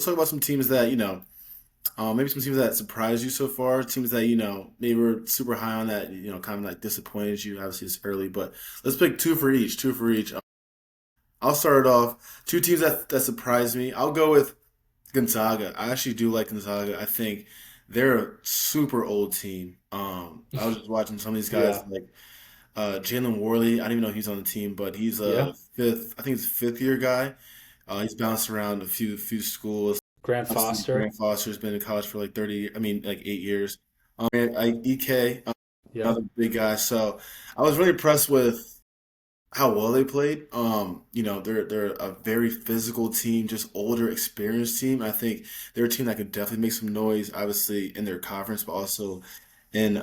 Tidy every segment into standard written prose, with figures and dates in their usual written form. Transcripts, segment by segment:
Let's talk about some teams that maybe some teams that surprised you so far. Teams that maybe were super high on that kind of like disappointed you. Obviously, it's early, but let's pick two for each. Two for each. I'll start it off. Two teams that surprised me. I'll go with Gonzaga. I actually do like Gonzaga. I think they're a super old team. I was just watching some of these guys Yeah. like Jalen Warley. I don't even know if he's on the team, but he's Yeah. a fifth. I think he's a fifth year guy. He's bounced around a few schools. Grant Obviously, Foster. Grant Foster's been in college for like 30. I mean, like 8 years. EK, Yep. another big guy. So I was really impressed with how well they played. They're a very physical team, just older, experienced team. I think they're a team that could definitely make some noise, obviously in their conference, but also in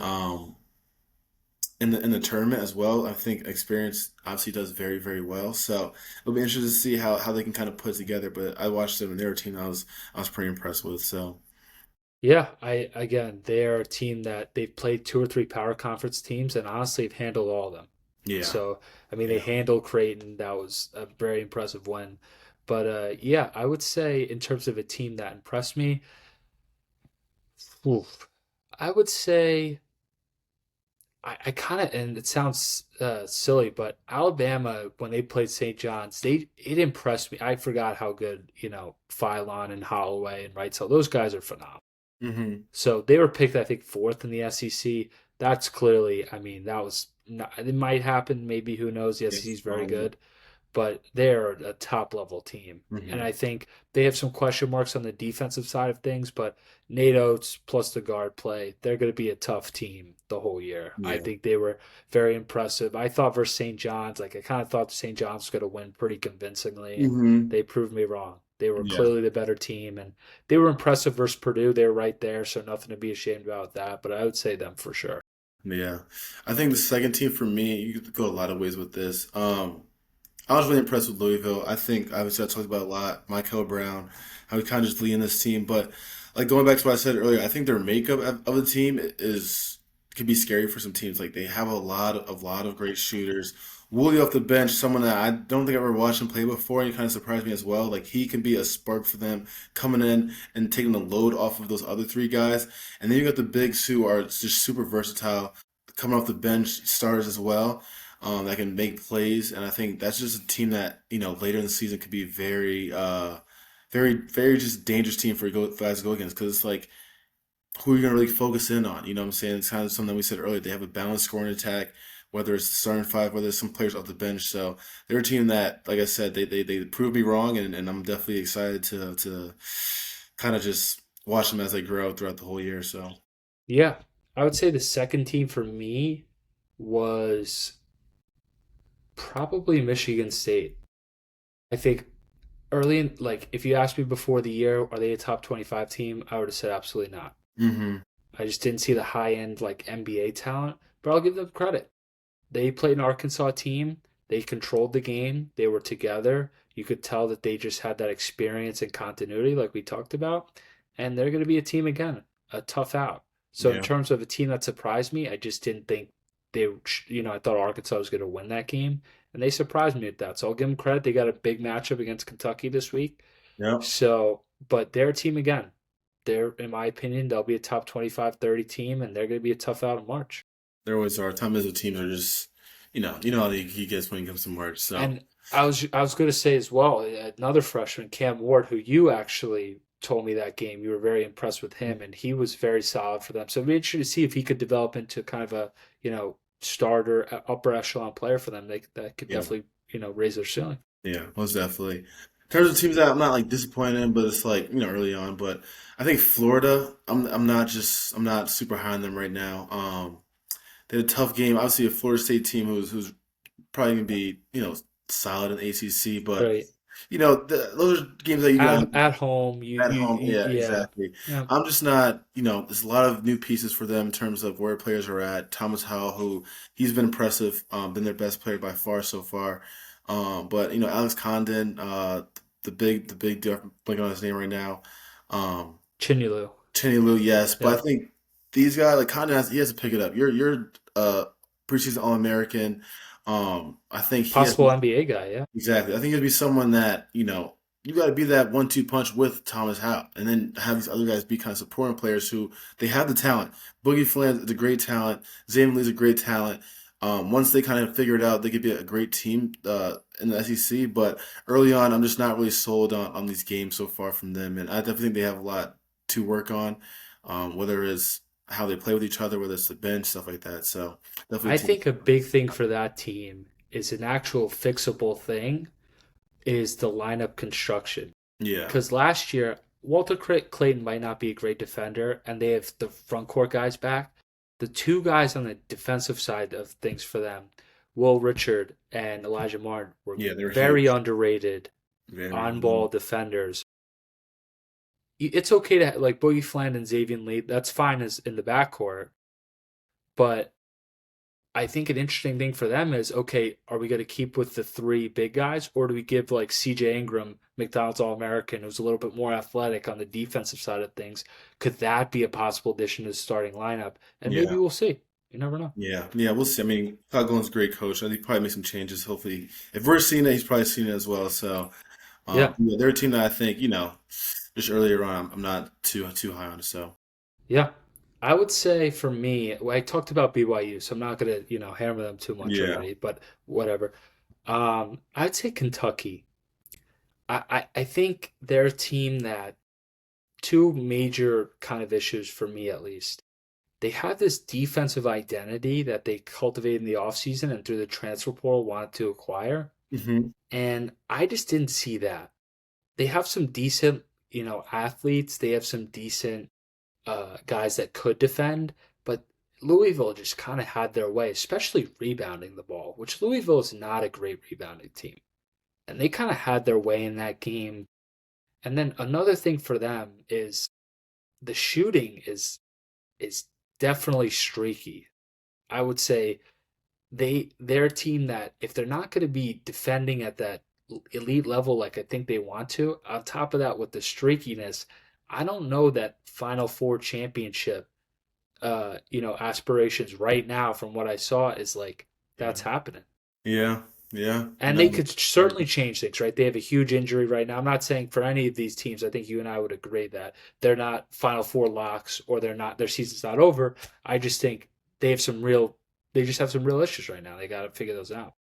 in the tournament as well. I think experience obviously does very, very well. So it'll be interesting to see how they can kind of put it together. But I watched them and they're a team I was pretty impressed with. So Yeah, I again, they are a team that they've played two or three power conference teams and honestly have handled all of them. yeah, So, I mean, they yeah. handled Creighton. That was a very impressive win. But yeah, I would say in terms of a team that impressed me, oof, I would say I kind of, and it sounds silly, but Alabama when they played St. John's, it impressed me. I forgot how good Phylon and Holloway and Wrightsell, those guys are phenomenal. Hmm. So they were picked, I think, fourth in the SEC. That's clearly, I mean, that was not, it might happen, maybe who knows? The Yeah, SEC is very strong. good, but they're a top level team. And Hmm. I think they have some question marks on the defensive side of things, but Nate Oates plus the guard play, they're going to be a tough team the whole year. I Yeah. think they were very impressive. I thought versus St. John's, like I kind of thought St. John's was going to win pretty convincingly, and Hmm. they proved me wrong. They were Yeah. clearly the better team, and they were impressive versus Purdue. They were right there, so nothing to be ashamed about with that. But I would say them for sure. Yeah. I think the second team for me, you could go a lot of ways with this. I was really impressed with Louisville. I think obviously I talked about it a lot, Michael Brown, how he kind of just leading this team. But like going back to what I said earlier, I think their makeup of the team is could be scary for some teams. Like they have a lot of great shooters. Woolley off the bench, someone that I don't think I've ever watched him play before, and he kind of surprised me as well. Like he can be a spark for them coming in and taking the load off of those other three guys. And then you got the bigs who are just super versatile, coming off the bench, starters as well, that can make plays. And I think that's just a team that later in the season could be very, very, very just dangerous team for guys to go against because it's like who are you gonna really focus in on? You know what I'm saying? It's kind of something we said earlier. They have a balanced scoring attack, whether it's the starting five, whether it's some players off the bench. So they're a team that, like I said, they proved me wrong, and I'm definitely excited to kind of just watch them as they grow throughout the whole year. So Yeah, I would say the second team for me was probably Michigan State. I think early in, like, if you asked me before the year, are they a top 25 team? I would have said absolutely not. hmm. I just didn't see the high end, like, NBA talent, but I'll give them credit. They played an Arkansas team. They controlled the game. They were together. You could tell that they just had that experience and continuity, like we talked about. And they're going to be a team again, a tough out. So in Yeah. terms of a team that surprised me, I just didn't think they, I thought Arkansas was going to win that game, and they surprised me at that. So I'll give them credit. They got a big matchup against Kentucky this week. Yep. So, but their team again, they're, in my opinion, they'll be a top 25, 30 team, and they're going to be a tough out in March. There always are. Tom Izzo teams are just, you know how he gets when he comes to March. So And I was going to say as well, another freshman, Cam Ward, who you actually told me that game, you were very impressed with him, and he was very solid for them. So it'd be interesting to see if he could develop into kind of a starter, upper echelon player for them. That could yeah, definitely raise their ceiling. yeah, most definitely. In terms of teams that I'm not like disappointed in, but it's like early on. But I think Florida, I'm not super high on them right now. They had a tough game. Obviously, a Florida State team who's probably gonna be solid in ACC, but Right. those are games that you got. At home, At home, yeah, yeah. exactly. Yeah. I'm just not, there's a lot of new pieces for them in terms of where players are at. Thomas Howell, who he's been impressive, been their best player by far so far. But Alex Condon, the big deal, I'm blanking on his name right now. Um, Chinulu. Cheney Lou, yes, but I Yep. think these guys like Condon he has to pick it up. You're preseason All American. I think he has. Possible NBA guy, yeah. Exactly. I think it'd be someone that, you got to be that 1-2 punch with Thomas Howe, and then have these other guys be kind of supporting players who they have the talent. Boogie Fland is a great talent. Xavier Lee's a great talent. Once they kind of figure it out, they could be a great team in the SEC. But early on, I'm just not really sold on these games so far from them, and I definitely think they have a lot to work on, whether it's how they play with each other, whether it's the bench, stuff like that. So definitely I a team. think a big thing for that team is an actual fixable thing is the lineup construction. Yeah, Because last year, Walter Clayton might not be a great defender, and they have the front court guys back. The two guys on the defensive side of things for them, Will Richard and Elijah Martin, were yeah, they're very huge. underrated Very. on ball defenders. It's okay to like Boogie Fland and Xavier Lee. That's fine as in the backcourt, but I think an interesting thing for them is okay, are we going to keep with the three big guys, or do we give like CJ Ingram, McDonald's All American, who's a little bit more athletic on the defensive side of things? Could that be a possible addition to the starting lineup? And maybe Yeah. we'll see. You never know. Yeah, we'll see. I mean, Todd Goulin's a great coach. I think probably make some changes. Hopefully, if we're seeing it, he's probably seen it as well. So, Yeah, yeah, they're a team that I think just earlier on, I'm not too high on. So, yeah. I would say for me, well, I talked about BYU, so I'm not gonna hammer them too much yeah. already, but whatever. I'd say Kentucky. I think they're a team that two major kind of issues for me at least. They have this defensive identity that they cultivated in the offseason and through the transfer portal wanted to acquire. Hmm. And I just didn't see that. They have some decent, athletes. They have some decent guys that could defend, but Louisville just kind of had their way, especially rebounding the ball, which Louisville is not a great rebounding team. And they kind of had their way in that game. And then another thing for them is the shooting is definitely streaky. I would say they're a team that if they're not going to be defending at that elite level like I think they want to, on top of that with the streakiness, I don't know that Final Four championship aspirations right now from what I saw is like Yeah, that's happening. yeah, yeah. And they No, could certainly change things, right? They have a huge injury right now. I'm not saying for any of these teams, I think you and I would agree that they're not Final Four locks or they're not their season's not over. I just think they have some real they just have some real issues right now. They got to figure those out.